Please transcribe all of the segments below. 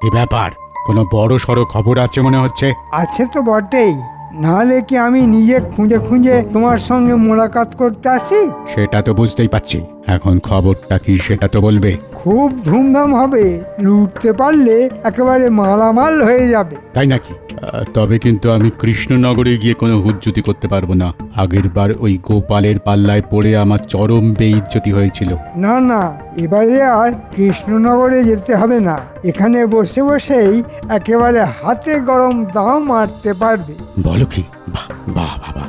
কি ব্যাপার? কোনো বড় সড়ো খবর আছে মনে হচ্ছে। আছে তো বটেই, নাহলে কি আমি নিজে খুঁজে খুঁজে তোমার সঙ্গে মোলাকাত করতে আসি? সেটা তো বুঝতেই পারছি, এখন খবরটা কি সেটা তো বলবে। খুব ধুমধাম হবে, লুটতে পারলে একেবারে মালামাল হয়ে যাবে। তাই নাকি? তবে কিন্তু আমি কৃষ্ণনগরে গিয়ে কোনো হুজ্জুতি করতে পারবো না। আগের বার ওই গোপালের পাল্লায় পড়ে আমার চরম বেইজ্জতি হয়েছিল। না না, এবারে আর কৃষ্ণনগরে যেতে হবে না, এখানে বসে বসেই একেবারে হাতে গরম দাম মারতে পারবে। বলো কি? বাহ বাহ বাবা,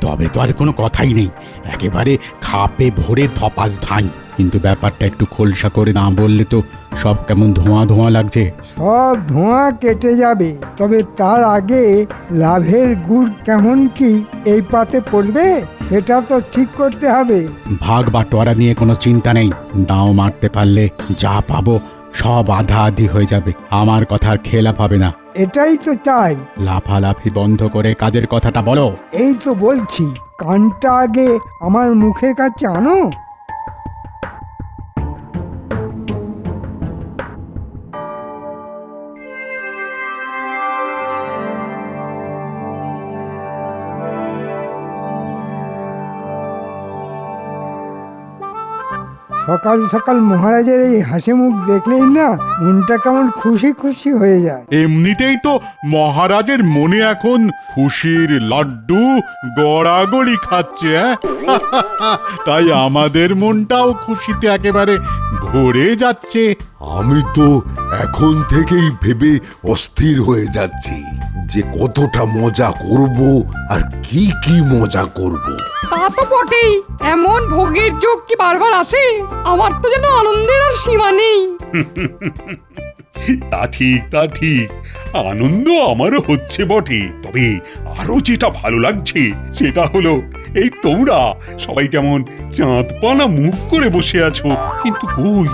তবে তো আর কোনো কথাই নেই, একেবারে খাপে ভরে ধপাস ধাই। কিন্তু ব্যাপারটা একটু খোলসা করে না বললে তো সব কেমন ধোঁয়া ধোঁয়া লাগছে। সব ধোঁয়া কেটে যাবে, তবে তার আগে লাভের গুড় কেমন কি এই পাতে পড়বে সেটা তো ঠিক করতে হবে। ভাগ বাটোয়ারা নিয়ে কোনো চিন্তা নেই, দাও মারতে পারলে যা পাবো সব আধা আধি হয়ে যাবে। আমার কথার খেলাপ হবে না। এটাই তো চাই। লাফালাফি বন্ধ করে কাজের কথাটা বলো। এই তো বলছি, কানটা আগে আমার মুখের কাছে আনো। সকাল সকাল মহারাজের এই হাসি মুখ দেখলেই না মনটা কেমন খুশি খুশি হয়ে যায়। এমনিতেই তো মহারাজের মনে এখন খুশির লাড্ডু গড়াগড়ি খাচ্ছে, তাই আমাদের মনটাও খুশিতে একেবারে ভরে যাচ্ছে। আমি তো এখন থেকেই ভেবে অস্থির হয়ে যাচ্ছি যে কতটা মজা করব আর কি কি মজা করব। তা তো বটেই, এমন ভোগের যোগ কি বারবার আসে? আমার তো যেন আনন্দের আর সীমা নেই। তা ঠিক আনন্দ আমারও হচ্ছে বটে, তবে আরো যেটা ভালো লাগছে সেটা হলো এই তোমরা সবাই কেমন চাঁদ পানা মুখ করে বসে আছো, কিন্তু কই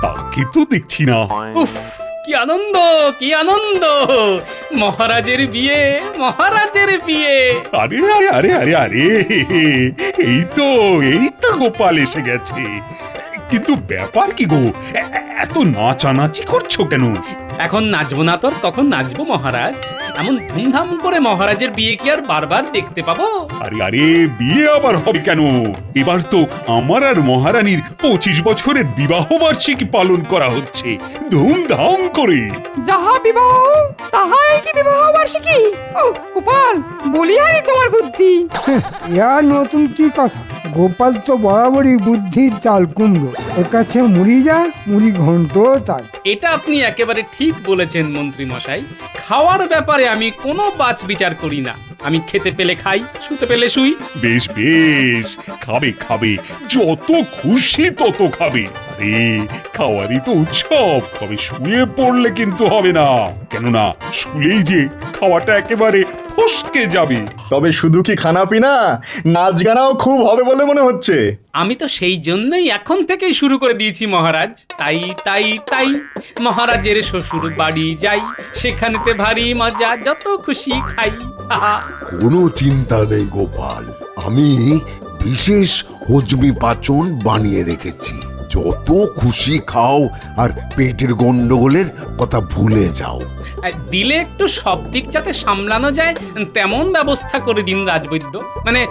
তাকে তো দেখছি না। উফ, কি আনন্দ, কি আনন্দ! মহারাজের বিয়ে, মহারাজের বিয়ে! আরে আরে আরে আরে আরে এই তো গোপাল এসে গেছে। কিন্তু ব্যাপার কি গো, এত নাচানাচি করছো কেন? এখন নাচবো না তোর কখন নাচবো মহারাজ? এমন ধুমধাম করে মহারাজের বিয়ে কি আর বারবার দেখতে পাবো? আরে আরে বিয়ে আবার হবে কেন? এবার তো আমার আর মহারানীর 25 বছরের বিবাহ বার্ষিকী পালন করা হচ্ছে ধুমধাম করে। যাহা বিবাহ তাহাই কি বিবাহ বার্ষিকী? ও গোপাল, বলিহারি তোমার বুদ্ধি। ইয়ার নতুন কি কথা? গোপাল তো বরাবরই বুদ্ধির চাল কুমড়ো, ওর কাছে মুড়ি যা মুড়ি ঘন্ট তাই। এটা আপনি একেবারে ঠিক বলেছেন মন্ত্রী মশাই। খাওয়ার ব্যাপারে আমি কোনো বাছ বিচার করি না। আমি খেতে পেলে খাই, শুতে পেলে শুই। বেশ বেশ, খাবে যত খুশি তত খাবে। আরে খাওয়ারই তো উৎসব, তবে শুয়ে পড়লে কিন্তু হবে না, কেননা শুলেই যে খাওয়াটা একেবারে ফসকে যাবে। তবে শুধু কি খানা পিনা, নাচ গানাও খুব হবে বলে মনে হচ্ছে। আমি তো সেই জন্যই এখন থেকেই শুরু করে দিয়েছি মহারাজ। তাই তাই তাই মহারাজের শ্বশুর বাড়ি যাই, সেখানেতে ভারী মজা, যত খুশি খাই। আহা! কোনো চিন্তা নেই গোপাল, আমি বিশেষ হজমি পাচন বানিয়ে রেখেছি। যত খুশি খাও আর পেটের গন্ডগোলের কথা ভুলে যাও। দিলে একটু সব দিক যাতে সামলানো যায় তেমন ব্যবস্থা করে দিন রাজবৈদ্য। মানে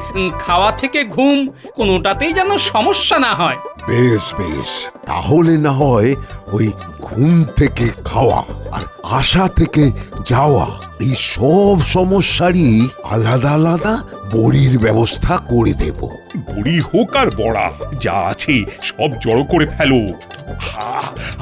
খাওয়া থেকে ঘুম কোনোটাতেই যেন সমস্যা না হয়। বেশ বেশ, তাহলে না হয় ওই ঘুম থেকে খাওয়া আর আশা থেকে যাওয়া এই সব সমস্যারই আলাদা আলাদা বড়ির ব্যবস্থা করে দেব। বড়ি হোক আর বড়া, যা আছে সব জড়ো করে ফেলো।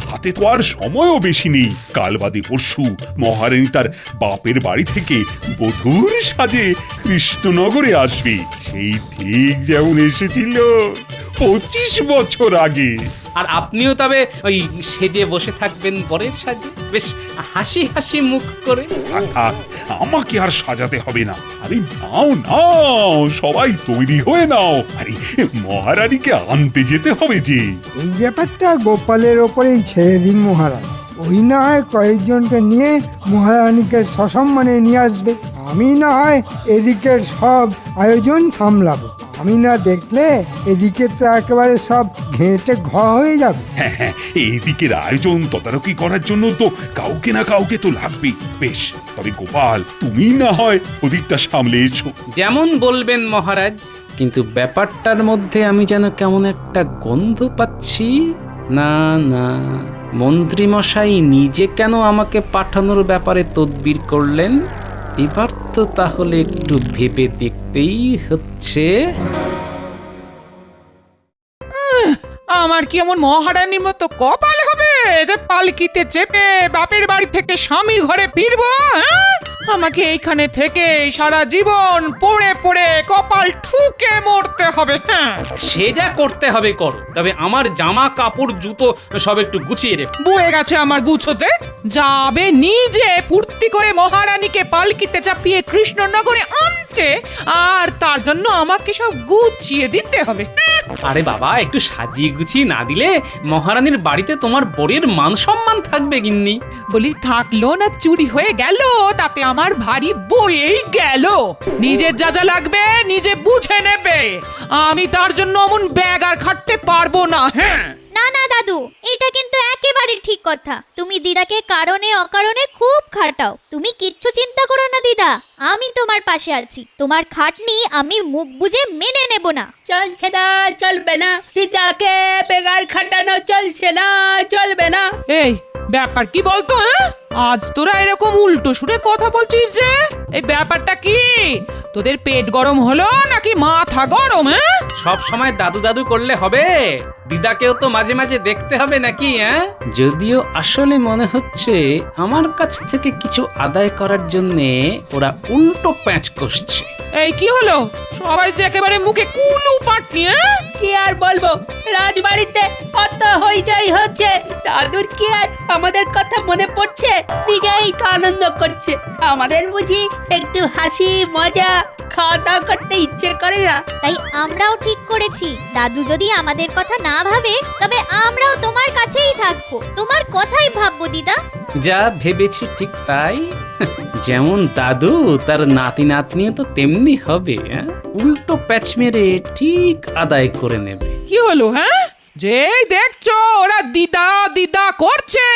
হাতে তো আর সময়ও বেশি নেই। কাল বাদে পরশু মহারানী তার বাপের বাড়ি থেকে বধূর সাজে কৃষ্ণনগরে আসবে, সেই ঠিক যেমন এসেছিল 25 বছর আগে। আর আপনিও তবে ওই সেজে বসে থাকবেন বরের সাজে, বেশ হাসি হাসি মুখ করে। থাক, আমাকে আর সাজাতে হবে না। আরে নাও সবাই তৈরি হয়ে নাও। আরে মহারানীকে আনতে যেতে হবে যে। এই ব্যাপারটা গোপালের ওপরেই ছেড়ে দিন মহারাজ। ওই না হয় কয়েকজনকে নিয়ে মহারানীকে সসম্মানে নিয়ে আসবে, আমি না হয় এদিকের সব আয়োজন সামলাবো। আমি না দেখলে এদিকে তো একেবারে সব ঘেঁটে ঘ হয়ে যাবে। হ্যাঁ হ্যাঁ, এদিকের আয়োজন তদারকি করার জন্য তো কাউকে না কাউকে তো লাগবে। বেশ, তবে গোপাল তুমি না হয় ওদিকটা সামলে এসো। যেমন বলবেন মহারাজ, কিন্তু ব্যাপারটার মধ্যে আমি যেন কেমন একটা গন্ধ পাচ্ছি। না না, মন্ত্রী মশাই নিজে কেন আমাকে পাঠানোর ব্যাপারে তদবির করলেন? এবার তো তাহলে একটু ভেবে দেখতেই হচ্ছে। আমার কি এমন মহারানীর মতো কপাল হবে যে পালকিতে চেপে বাপের বাড়ি থেকে স্বামীর ঘরে ফিরবো? হ্যাঁ? আমাকে এইখানে থেকে সারা জীবন পড়ে পড়ে কপাল ঠুকে মরতে হবে। হ্যাঁ, সে যা করতে হবে করো, তবে আমার জামা কাপড় জুতো সব একটু গুছিয়ে রেখো। বয়ে গেছে আমার গুছোতে। যাবে নিজে ফুর্তি করে মহারানীকে পালকিতে চাপিয়ে কৃষ্ণনগরে আনতে, আর তার জন্য আমাকে সব গুছিয়ে দিতে হবে। হ্যাঁ, আরে বাবা, একটু সাজিয়ে গুছিয়ে না দিলে মহারানীর বাড়িতে তোমার বরের মান সম্মান থাকবে গিন্নি? বলি থাকলো না চুরি হয়ে গেল, তাতে আমার ভারী বয়েই গেল। নিজের যা যা লাগবে নিজে বুঝে নেবে, আমি তার জন্য অমন ব্যাগ আর খাটতে পারবো না। হ্যাঁ, না না দাদু, এটা কিন্তু একেবারে ঠিক কথা। তুমি দিদাকে কারণে অকারণে খুব খাটাও। তুমি কিচ্ছু চিন্তা করো না দিদা, আমি তোমার পাশে আছি। তোমার খাটনি আমি মুখ বুজে মেনে নেব না। চলছে না, চলবে না, দিদাকে বেগার খাটানো চলছে না, চলবে না। এই ব্যাপার কি বলতো? হ্যাঁ, আজ তোরা এরকম উল্টো সুরে কথা বলছিস যে? এই ব্যাপারটা কি? তোদের পেট গরম হলো নাকি মাথা গরম? হ্যাঁ, সব সময় দাদু দাদু করলে হবে? দিদাকেও তো মাঝে মাঝে দেখতে হবে নাকি? হ্যাঁ, যদিও আসলে মনে হচ্ছে আমার কাছ থেকে কিছু আদায় করার জন্যে ওরা উল্টো প্যাঁচ কষছে। এই কি হলো? সবাই যে একেবারে মুখে কুলু পাটনি। হ্যাঁ, কি আর বলবো, রাজবাড়িতে অত হইচই হচ্ছে, দাদুর কি আর আমাদের কথা মনে পড়ছে? নিজেই তো আনন্দ করছে, আমাদের বুঝি একটু হাসি মজা খাওয়া দাওয়া করতে ইচ্ছে করে না? তাই আমরাও ঠিক করেছি, দাদু যদি আমাদের কথা না ভাবে তবে আমরাও তোমার কাছেই থাকবো, তোমার কথাই ভাববো দিদা। যা ভেবেছি ঠিক তাই। যেমন দাদু তার নাতি নাতনিও তো তেমনি হবে। হ্যাঁ, উল্টো প্যাচ মেরে ঠিক আদায় করে নেবে। কি হলো? হ্যাঁ, যে দেখছো ওরা দিদা দিদা করছে,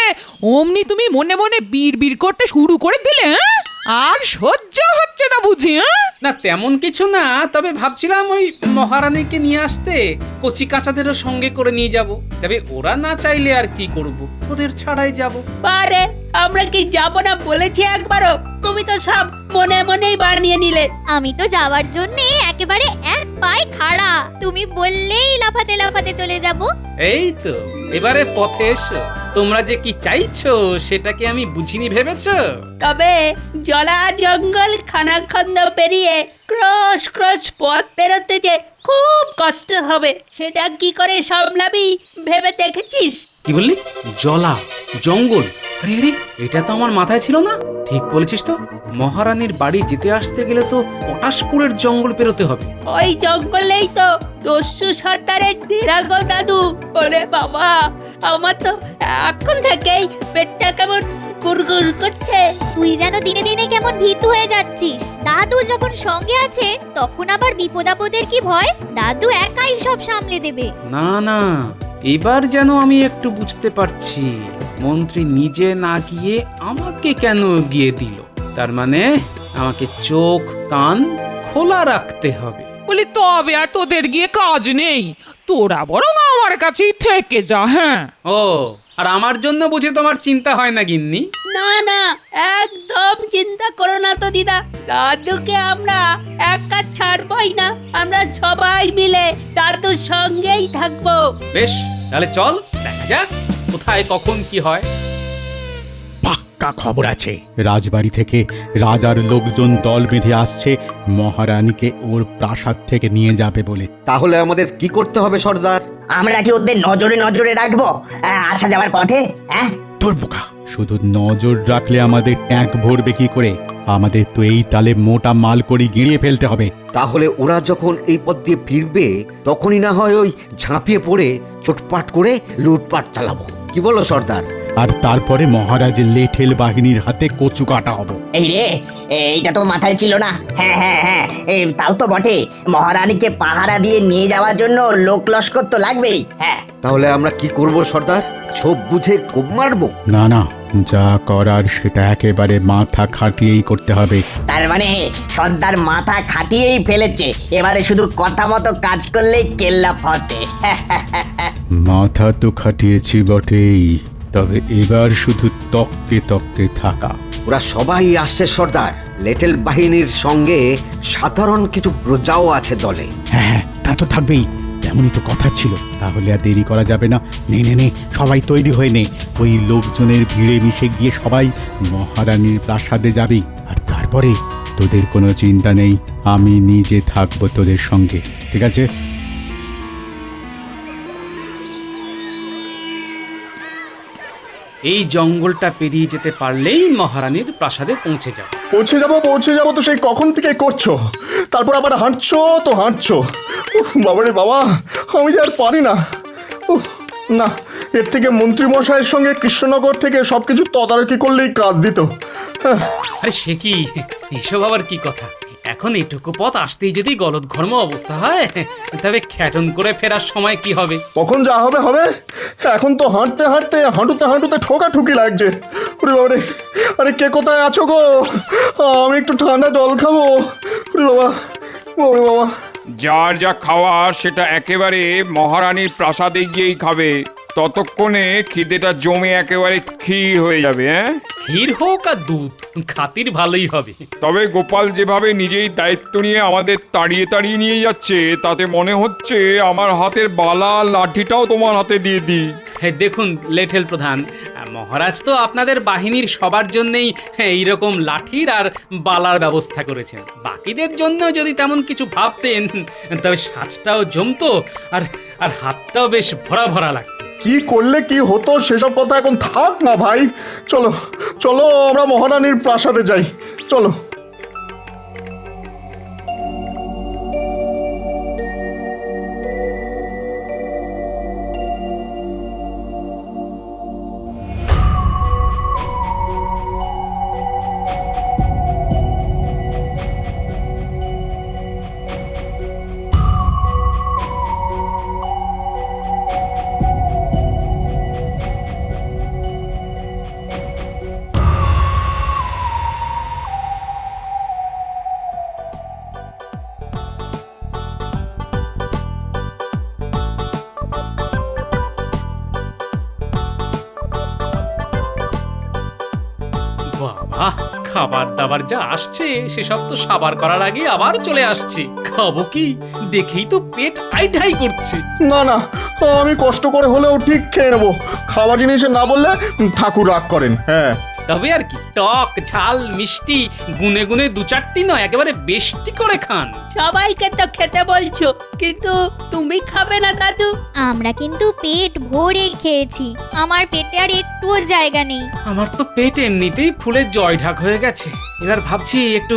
অমনি তুমি মনে মনে বিড় করতে শুরু করে দিলে। হ্যাঁ, আর সহ্য হচ্ছে না বুঝি? হ্যাঁ, না তেমন কিছু না, তবে ভাবছিলাম ওই মহারানীকে নিয়ে আসতে কচি কাঁচাদেরও সঙ্গে করে নিয়ে যাব। তবে ওরা না চাইলে আর কি করব, ওদের ছাড়াই যাব। পারে আমরা কি যাব না বলেছি একবারও? তুমি তো সব মনে মনেই বানিয়ে নিলে। আমি তো যাওয়ার জন্য একেবারে এক পায়ে খাড়া, তুমি বললেই লাফাতে লাফাতে চলে যাব। এই তো এবারে পথে এসো। তোমরা যে কি চাইছো সেটা কি আমি বুঝিনি ভেবেছো? তবে জলা জঙ্গল খানাখন্দ পেরিয়ে ক্রস ক্রস পথ পেরোতে যে খুব কষ্ট হবে, সেটা কি করে সামলাবি ভেবে দেখেছিস? কি বললি? জলা জঙ্গল? আরে আরে, এটা তো আমার মাথায় ছিল না। ঠিক বলেছিস তো, মহারানীর বাড়ি যেতে আসতে গেলে তো পটাশপুরের জঙ্গল পেরোতে হবে। ওই জঙ্গলেই তো দস্যু সর্দারের ডেরা গো দাদু। ওরে বাবা, আমার তো এখন থেকেই পেটটা কেমন গুড়গুড় করছে। তুই যেন দিনে দিনে কেমন ভীতু হয়ে যাচ্ছিস। দাদু যখন সঙ্গে আছে তখন আবার বিপদ আপদের কি ভয়? দাদু একাই সব সামলে দেবে। না না, এবার যেন আমি একটু বুঝতে পারছি, মন্ত্রী নিজে না গিয়ে আমাকে কেন গিয়ে দিল। তার মানে আমাকে চোখ কান খোলা রাখতে হবে। বলি তবে আর তোদের গিয়ে কাজ নেই, তোরা বরং আমার কাছেই থেকে যা। হ্যাঁ, ও, আর আমার জন্য বুঝি তোমার চিন্তা হয় না গিন্নি? না না, একদম চিন্তা করো না তো দিদা, দাদুকে আমরা একা ছাড়বই না, আমরা সবাই মিলে দাদুর সঙ্গেই থাকবো। বেশ, তাহলে চল দেখা যাক কোথায় কখন কি হয়। পাক্কা খবর আছে, রাজবাড়ি থেকে রাজার লোকজন দল বেঁধে আসছে মহারানীকে ওর প্রাসাদ থেকে নিয়ে যাবে বলে। তাহলে আমাদের কি করতে হবে সর্দার? আমরা কি ওদের নজরে নজরে রাখবো আসা যাওয়ার পথে? হ্যাঁ, তোর বোকা, শুধু নজর রাখলে আমাদের ট্যাঙ্ক ভরবে কি করে? আমাদের তো এই তালে মোটা মাল করে গিড়িয়ে ফেলতে হবে। তাহলে ওরা যখন এই পথ দিয়ে ফিরবে তখনই না হয় ওই ঝাঁপিয়ে পড়ে চোটপাট করে লুটপাট চালাবো। কি বলো সর্দার? আর তারপরে মহারাজের লেঠেল বাহিনীর হাতে কচু কাটা হব। এই রে, এইটা তো মাথায় ছিল না। হ্যাঁ হ্যাঁ হ্যাঁ, তাও তো বটে, মহারানীকে পাহারা দিয়ে নিয়ে যাওয়ার জন্য লোক লস্কর তো লাগবেই। হ্যাঁ, তাহলে আমরা কি করব সর্দার? ছোপ বুঝে কোপ মারবো? না না, যা করার সেটা একেবারে মাথা খাটিয়েই করতে হবে। তার মানে সর্দার মাথা খাটিয়েই ফেলেছে, এবারে শুধু কথা মতো কাজ করলেই কেল্লা ফতে। মাথা তো খাটিয়েছি বটেই, তবে এবার শুধু তকতে তকতে থাকা। ওরা সবাই আসছে সর্দার। লেটেল বাহিনীর সঙ্গে সাধারণ কিছু প্রজাও আছে দলে। হ্যাঁ, তা তো থাকবেই, তেমনই তো কথা ছিল। তাহলে আর দেরি করা যাবে না। নে নে নে, সবাই তৈরি হয়ে নে। ওই লোকজনের ভিড়ে মিশে গিয়ে সবাই মহারানীর প্রাসাদে যাবি। আর তারপরে তোদের কোনো চিন্তা নেই, আমি নিজে থাকবো তোদের সঙ্গে, ঠিক আছে? এই জঙ্গলটা পেরিয়ে যেতে পারলেই মহারানীর প্রাসাদে পৌঁছে যাব। পৌঁছে যাবো তো সেই কখন থেকে করছো, তারপর আবার হাঁটছো তো হাঁটছো। বাবারে বাবা, আমি যে আর পারি না। না, এর থেকে মন্ত্রী মশাইয়ের সঙ্গে কৃষ্ণনগর থেকে সবকিছু তদারকি করলেই কাজ দিত। হ্যাঁ, আরে সে কি, এসব আবার কি কথা? এখন এটুকু পথ আসতেই যদি গলদঘর্ম অবস্থা হয়, তবে খ্যাটন করে ফেরার সময় কি হবে? কখন যা হবে হবে। এখন তো হাঁটতে হাঁটতে হাঁটুতে ঠোকাঠুকি লাগছে। ওরে বাবারে, আরে কে কোথায় আছো গো? আমি একটু ঠান্ডা জল খাবো। ওরে বাবা, ওরে বাবা। যার যা খাওয়া সেটা একেবারে মহারানীর প্রাসাদে গিয়েই খাবে। ততক্ষণে খিদেটা জমে একেবারে ক্ষীর হয়ে যাবে। হ্যাঁ, ক্ষীর হোক আর দুধ, খাতির ভালোই হবে। তবে গোপাল যেভাবে নিজেই দায়িত্ব নিয়ে আমাদের তাড়িয়ে তাড়িয়ে নিয়ে যাচ্ছে, তাতে মনে হচ্ছে আমার হাতের বালা লাঠিটাও তোমার হাতে দিয়ে দিই। হ্যাঁ দেখুন লেঠেল প্রধান, মহারাজ তো আপনাদের বাহিনীর সবার জন্যই এইরকম লাঠির আর বালার ব্যবস্থা করেছেন। বাকিদের জন্য যদি তেমন কিছু ভাবতেন, তবে সাজটাও জমতো আর আর হাতটাও বেশ ভরা ভরা লাগতো। কি করলে কি হতো সেসব কথা এখন থাক না ভাই। চলো চলো, আমরা মহারানীর প্রাসাদে যাই, চলো। বাবা, খাবার দাবার যা আসছে সেসব তো সাবার করার আগে আবার চলে আসছে। খাবো কি, দেখেই তো পেট আইঢাই করছে। না না, আমি কষ্ট করে হলেও ঠিক খেয়ে নেবো। খাবার জিনিসে না বললে ঠাকুর রাগ করেন। হ্যাঁ, তবে আর কি, টক ঝাল মিষ্টি গুনে গুনে দু চারটি নয়, একেবারে বেশটি করে খান। সবাইকে তো খেতে বলছো, কিন্তু তুমি খাবে না দাদু? আমরা কিন্তু পেট ভরে খেয়েছি, আমার পেটে আর একটুও জায়গা নেই। আমার তো পেট এমনিতেই ফুলে জয় ঢাক হয়ে গেছে। এবার ভাবছি একটু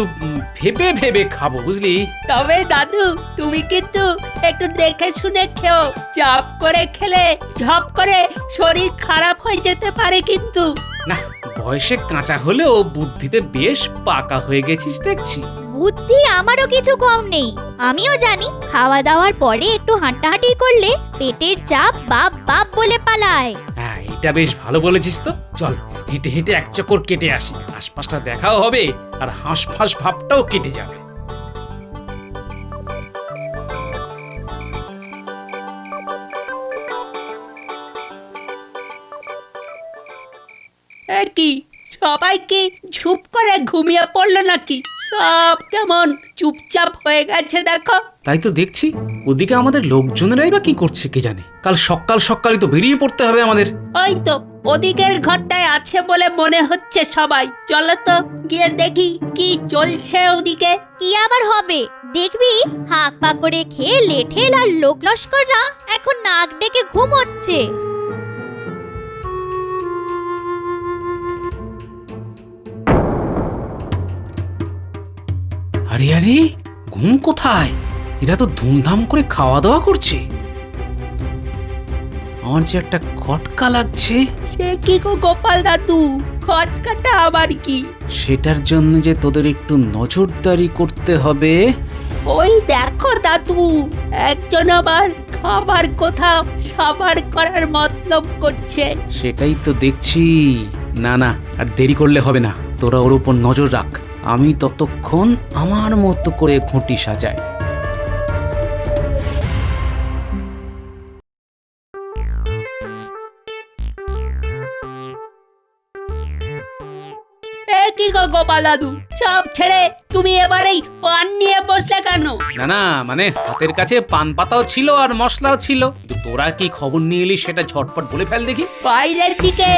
ভেবে ভেবে খাবো, বুঝলি? তবে দাদু, তুমি কিন্তু একটু দেখে শুনে খেও। চাপ করে খেলে ঝপ করে শরীর খারাপ হয়ে যেতে পারে কিন্তু। না, বয়সে কাঁচা হলেও বুদ্ধিতে বেশ পাকা হয়ে গেছিস দেখছি। বুদ্ধি আমারও কিছু কম নেই। আমিও জানি খাওয়া দাওয়ার পরে একটু হাঁটাহাঁটি করলে পেটের চাপ বাপ বাপ বলে পালায়। হ্যাঁ, এটা বেশ ভালো বলেছিস তো। চল হেঁটে হেঁটে এক চক্কর কেটে আসি, আশপাশটা দেখাও হবে আর হাঁসফাঁস ভাবটাও কেটে যাবে। কি সবাই কি ঝুপ করে ঘুমিয়ে পড়লো নাকি? সব কেমন চুপচাপ হয়ে গেছে দেখো। তাই তো দেখছি, ওদিকে আমাদের লোকজনেরাই বা কি করছে কে জানে। কাল সকাল সকালই তো বেরিয়ে পড়তে হবে আমাদের। ওই তো ওদিকের ঘরটায় আছে বলে মনে হচ্ছে সবাই। চলো তো গিয়ে দেখি কি চলছে ওদিকে। কি আবার হবে, দেখবি হাঁক পাক করে খেয়ে লেঠেল আর লোক লস্কররা এখন নাক ডেকে ঘুমোচ্ছে। আরে আরে, ঘুম কোথায়? এরা তো ধুমধাম করে খাওয়া দাওয়া করছে। আমার যে একটা খটকা লাগছে। সে কি গো গোপাল দাদু, খটকাটা আবার কি? সেটার জন্য যে তোদের একটু নজরদারি করতে হবে। ওই দেখো দাদু, একজন আবার খাবার কোথাও সাবার করার মতলব করছে। সেটাই তো দেখছি। না না, আর দেরি করলে হবে না, তোরা ওর উপর নজর রাখ। আমি ততক্ষণ আমার মতো করে ঘুঁটি সাজাই। এ কি গো গোপাল দাদু, সব ছেড়ে তুমি এবারেই পান নিয়ে বসলে কেন? না না, মানে হাতের কাছে পান পাতাও ছিল আর মশলাও ছিল। কিন্তু তোরা কি খবর নিয়ে এলি সেটা ঝটপট বলে ফেল দেখি। বাইরের দিকে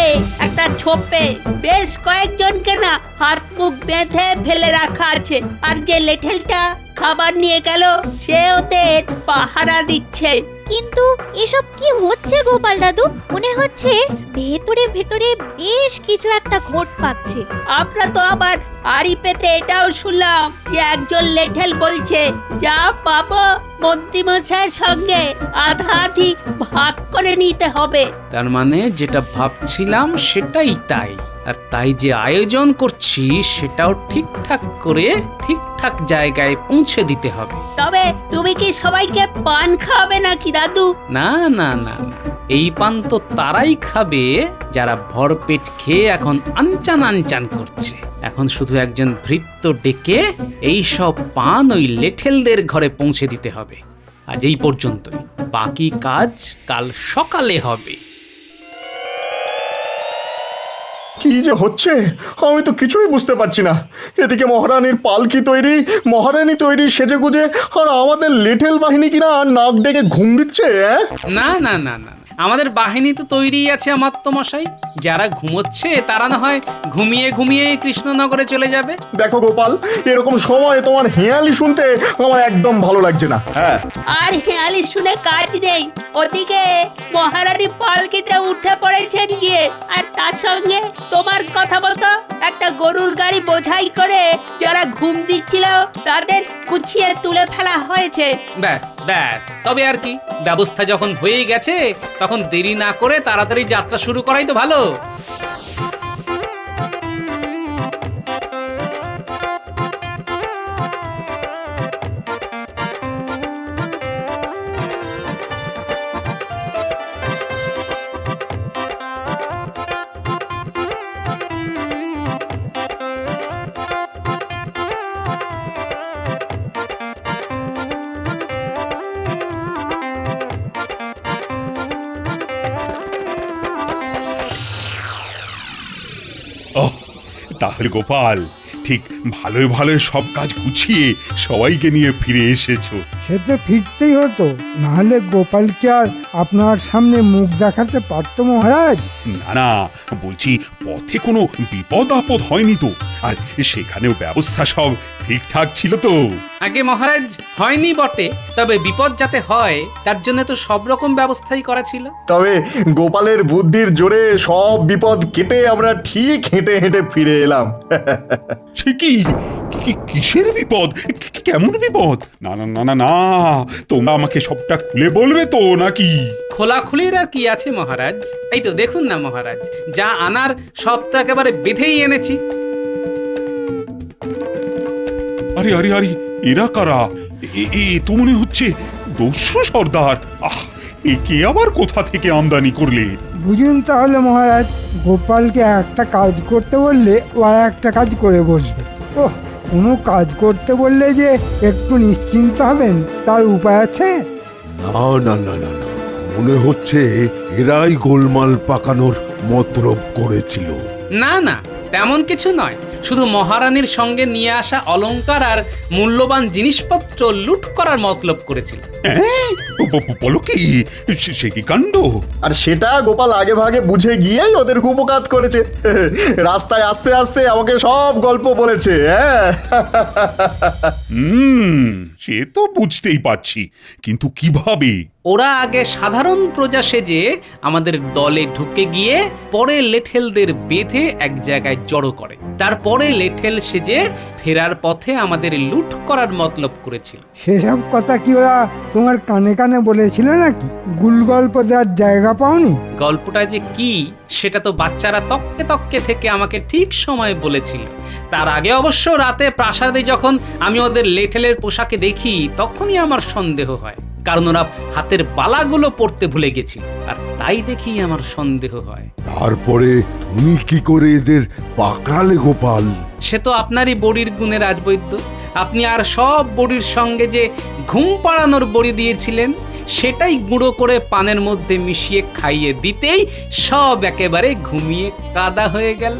একটা ছোপে বেশ কয়েকজনকে না হাত মুখ বেঁধে ফেলে রাখা আছে, আর যে লেঠেলটা খাবার নিয়ে গেল সে ওদের পাহারা দিচ্ছে। কিন্তু এসব কি হচ্ছে গোপাল দাদু? মনে হচ্ছে ভেতরে ভেতরে বেশ কিছু একটা ঘোট পাচ্ছে। আমরা তো আবার আড়ি পেতে এটাও শুনলাম যে একজন লেঠেল বলছে যা পাবো মন্ত্রীমশাইয়ের সঙ্গে আধা আধি ভাগ করে নিতে হবে। তার মানে যেটা ভাবছিলাম সেটাই তাই। আর তাই যে আয়োজন করছি সেটাও ঠিকঠাক করে ঠিকঠাক জায়গায় পৌঁছে দিতে হবে। তবে তুমি কি সবাইকে পান খাওয়াবে নাকি দাদু? না না না না, এই পান তো তারাই খাবে যারা ভরপেট খেয়ে এখন আনচান আনচান করছে। এখন শুধু একজন ভৃত্য ডেকে এই সব পান ওই লেঠেলদের ঘরে পৌঁছে দিতে হবে। আজ এই পর্যন্তই, বাকি কাজ কাল সকালে হবে। কি যে হচ্ছে আমি তো কিছুই বুঝতে পারছি না। এদিকে মহারানীর পালকি তৈরি, মহারানী তৈরি সেজে গুজে, আর আমাদের লিটল বাহিনী কিনা নাক ডেকে ঘুম দিচ্ছে। না না না না, আমাদের বাহিনী তো তৈরি আছে অমাত্যমশাই। যারা ঘুমোচ্ছে তারা না হয় ঘুমিয়ে ঘুমিয়ে কৃষ্ণনগরে চলে যাবে। দেখো গোপাল, এরকম সময় তোমার হেয়ালি শুনতে আমার একদম ভালো লাগছে না। হ্যাঁ, আর হেয়ালি শুনে কাজ নেই। ওদিকে মহারানী পালকিতে উঠে পড়েছেন গিয়ে, আর তার সঙ্গে তোমার কথা মতো একটা গরুর গাড়ি বোঝাই করে যারা ঘুম দিচ্ছিল তাদের গুছিয়ে তুলে ফেলা হয়েছে। ব্যাস ব্যাস, তবে আর কি, ব্যবস্থা যখন হয়ে গেছে তখন দেরি না করে তাড়াতাড়ি যাত্রা শুরু করাই তো ভালো। তাহলে গোপাল, ঠিক ভালোই ভালোই সব কাজ গুছিয়ে সবাইকে নিয়ে ফিরে এসেছো। সে তো ফিরতেই হতো, নাহলে গোপালকে আর আপনার সামনে মুখ দেখাতে পারতো মহারাজ? না না, বলছি পথে কোনো বিপদ আপদ হয়নি তো? আর সেখানেও ব্যবস্থা সব ঠিকঠাক ছিল তো? আগে মহারাজ, হয়নি বটে, তবে বিপদ যাতে হয় তার জন্য তো সব রকম ব্যবস্থাই করা ছিল। তবে গোপালের বুদ্ধির জোরে সব বিপদ কেটে আমরা ঠিক হেঁটে হেঁটে ফিরে এলাম। সে কি? কিসের বিপদ? কেমন বিপদ? না না না না না, তোমরা আমাকে সবটা খুলে বলবে তো নাকি? খোলাখুলির আর কি আছে মহারাজ? এই তো দেখুন না মহারাজ, যা আনার সব তো একেবারে বেঁধেই এনেছি। আরে আরে আরে, এরা কারা? এ তো মনে হচ্ছে দস্যু সর্দার। আহ, একে আবার কোথা থেকে আমদানি করলে? বুঝুন তাহলে মহারাজ, গোপালকে একটা কাজ করতে বললে ও আর একটা কাজ করে বসবে। ওহ, কোনো কাজ করতে বললে যে একটু নিশ্চিন্ত হবেন তার উপায় আছে? না না না না না, মনে হচ্ছে এরাই গোলমাল পাকানোর মতলব করেছিল। না না, তেমন কিছু নয়, শুধু মহারানীর সঙ্গে নিয়ে আসা অলংকার আর মূল্যবান জিনিসপত্র লুট করার মতলব করেছিল। বলো কি? সে কি কাণ্ড! আর সেটা গোপাল আগে ভাগে বুঝে গিয়েই ওদের কুপকাত করেছে। রাস্তায় আস্তে আস্তে আমাকে সব গল্প বলেছে। সে তো বুঝতেই পারছি, কিন্তু কিভাবে? ওরা আগে সাধারণ প্রজা সেজে আমাদের দলে ঢুকে গিয়ে পরে লেঠেলদের বেঁধে এক জায়গায় জড়ো করে, তারপরে লেঠেল সেজে ফেরার পথে আমাদের লুট করার মতলব করেছিল। সেসব কথা কি ওরা তোমার কানে কানে বলেছিল নাকি? গুল গল্প দেওয়ার জায়গা পাওনি? গল্পটা যে কি সেটা তো বাচ্চারা তককে তককে থেকে আমাকে ঠিক সময় বলেছিল। তার আগে অবশ্য রাতে প্রাসাদে যখন আমি ওদের লেঠেলের পোশাকে দেখি তখনই আমার সন্দেহ হয়, কারণ ওরা হাতের বালাগুলো পরতে ভুলে গেছি, আর তাই দেখি আমার সন্দেহ হয়। তারপরে তুমি কি করে এদের পাকড়ালে গোপাল? সে তো আপনারই বড়ির গুণে রাজবৈদ্য। আপনি আর সব বড়ির সঙ্গে যে ঘুম পাড়ানোর বড়ি দিয়েছিলেন সেটাই গুঁড়ো করে পানের মধ্যে মিশিয়ে খাইয়ে দিতেই সব একেবারে ঘুমিয়ে কাদা হয়ে গেল।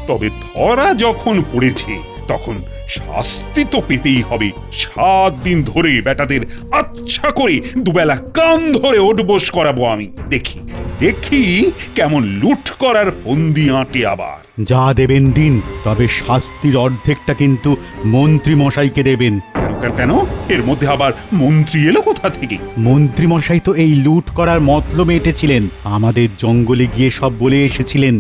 তবে ধরা যখন পড়েছে তখন শাস্তি তো পেতেই হবে। 7 দিন ধরে বেটাদের আচ্ছা করে দুবেলা কান ধরে ওঠবোস করাবো আমি। দেখি দেখি কেমন লুট করার ফন্দি আঁটে আবার। যা দেবেন দিন, তবে শাস্তির অর্ধেকটা কিন্তু মন্ত্রী মশাইকে দেবেন। কেন? এর মধ্যে আবার মন্ত্রী এলো কোথা থেকে? মন্ত্রী মশাই তো এই লুট করার মতলবে এঁটেছিলেন, আমাদের জঙ্গলে গিয়ে সব বলে এসেছিলেন,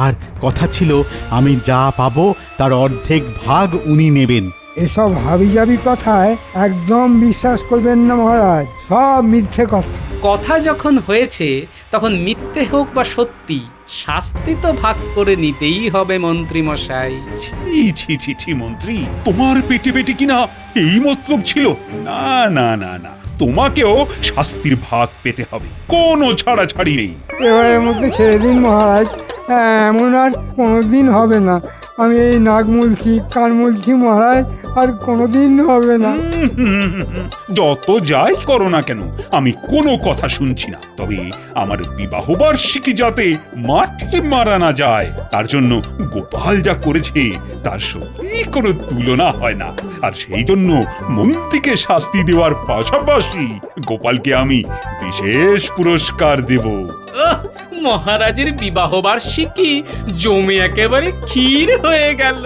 আর কথা ছিল আমি যা পাবো তার অর্ধেক ভাগ উনি নেবেন। এসব হাবিজাবি কথায় একদম বিশ্বাস করবেন না মহারাজ, সব মিথ্যে কথা। কথা যখন হয়েছে তখন মিথ্যে হোক বা সত্যি, শাস্তি তো ভাগ করে নিতেই হবে মন্ত্রী মশাই। ছি ছি ছি মন্ত্রী, তোমার পেটে পেটে কিনা এই মতলব ছিল? না না না না, তোমাকেও শাস্তির ভাগ পেতে হবে, কোনো ছাড়াছাড়ি নেই। এবারের মধ্যে ছেড়ে দিন মহারাজ, এমন আর কোনোদিন হবে না। আমি এই নাক মুলছি, কান মুলছি মহারাজ, আর কোনোদিন হবে না। যত যাই করো না কেন আমি কোনো কথা শুনছি না। তবে আমার বিবাহ বার্ষিকী যাতে মাঠে মারা না যায় তার জন্য গোপাল যা করেছে তার সত্যি কোনো তুলনা হয় না। আর সেই জন্য মন্ত্রীকে শাস্তি দেওয়ার পাশাপাশি গোপালকে আমি বিশেষ পুরস্কার দেব। মহারাজের বিবাহ বার্ষিকী জমে একেবারে ক্ষীর হয়ে গেল।